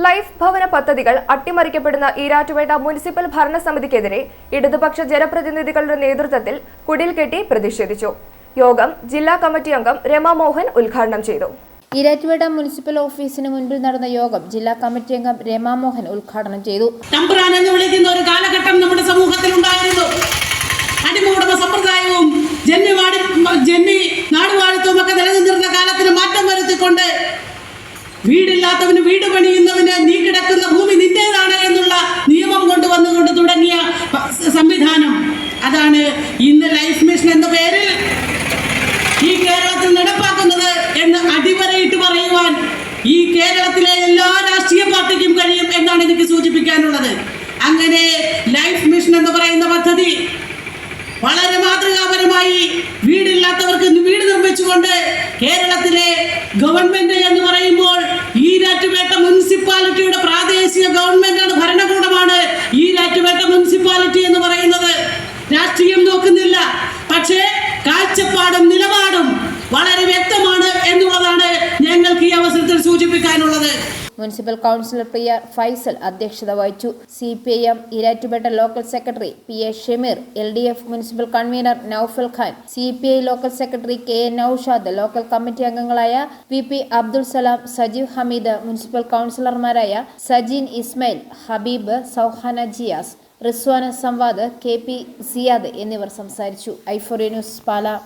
Life ഭവന പദ്ധതികൾ അട്ടിമറിക്കപ്പെടുന്ന Erattupetta municipal ഭരണസമിതിക്കെതിരെ ഇടതുപക്ഷ ജനപ്രതിനിധികളുടെ നേതൃത്വത്തിൽ കുടിൽ കെട്ടി പ്രതിഷേധിച്ചു. യോഗം ജില്ലാ കമ്മിറ്റി അംഗം രമ മോഹൻ ഉദ്ഘാടനം ചെയ്തു. ഈരാറ്റുപേട്ട മുനിസിപ്പൽ ഓഫീസിന് മുൻപിൽ നടന്ന യോഗം ജില്ലാ കമ്മിറ്റി അംഗം രമ മോഹൻ ഉദ്ഘാടനം ചെയ്തു. തമ്പുരാൻ എന്ന് വിളിക്കുന്ന ഒരു കാലഘട്ടം നമ്മുടെ സമൂഹത്തിൽ ഉണ്ടായിരുന്നു. അടിമകുടുംബ സമ്പ്രദായവും ജന്മി നാടുവാഴിത്വവും ഒക്കെ നിലനിന്നിരുന്ന കാലത്തിന് മാറ്റം വരുത്തിക്കൊണ്ട് വീടില്ലാത്തവന് വീട് പണിയുന്നവന് നീ കിടക്കുന്ന ഭൂമി നിന്റേതാണ് എന്നുള്ള നിയമം കൊണ്ടുവന്നുകൊണ്ട് തുടങ്ങിയ സംവിധാനം അതാണ് ഇന്ന് ലൈഫ് മിഷൻ എന്ന പേരിൽ ഈ കേരളത്തിൽ നടപ്പാക്കുന്നത് എന്ന് അടിവരയിട്ട് പറയുവാൻ ഈ കേരളത്തിലെ എല്ലാ രാഷ്ട്രീയ പാർട്ടിക്കും കഴിയും എന്നാണ് എനിക്ക് സൂചിപ്പിക്കാനുള്ളത്. അങ്ങനെ ലൈഫ് മിഷൻ എന്ന് പറയുന്ന പദ്ധതി വളരെ മാതൃകാപരമായി വീടില്ലാത്തവർക്ക് വീട് നിർമ്മിച്ചുകൊണ്ട് കേരളത്തിലെ ഗവൺമെന്റ് എന്ന് പറയുമ്പോൾ ഈരാറ്റുപേട്ട മുനിസിപ്പാലിറ്റിയുടെ പ്രാദേശിക ഗവൺമെന്റാണ്, ഭരണകൂടമാണ് ഈരാറ്റുപേട്ട മുനിസിപ്പാലിറ്റി എന്ന് പറയുന്നത്. രാഷ്ട്രീയം നോക്കുന്നില്ല, പക്ഷേ കാഴ്ചപ്പാടും നിലപാടും വളരെ വ്യക്തമാണ് എന്നുള്ളതാണ് ഞങ്ങൾക്ക് ഈ അവസരത്തിൽ സൂചിപ്പിക്കാനുള്ളത്. മുനിസിപ്പൽ കൗൺസിലർ പ്രിയ ഫൈസൽ അധ്യക്ഷത വഹിച്ചു. CPIM Erattupetta local secretary PA Shameer, LDF municipal convener Noufal Khan, CPI local secretary KN Noushad, local committee അംഗങ്ങളായ VP അബ്ദുൾ സലാം, സജീവ് ഹമീദ്, മുനിസിപ്പൽ കൗൺസിലർമാരായ സജീൻ ഇസ്മായിൽ, ഹബീബ്, സൗഹാന ജിയാസ്, റിസ്വാന സംവാദ്, KP സിയാദ് എന്നിവർ സംസാരിച്ചു. i4A ന്യൂസ് പാല.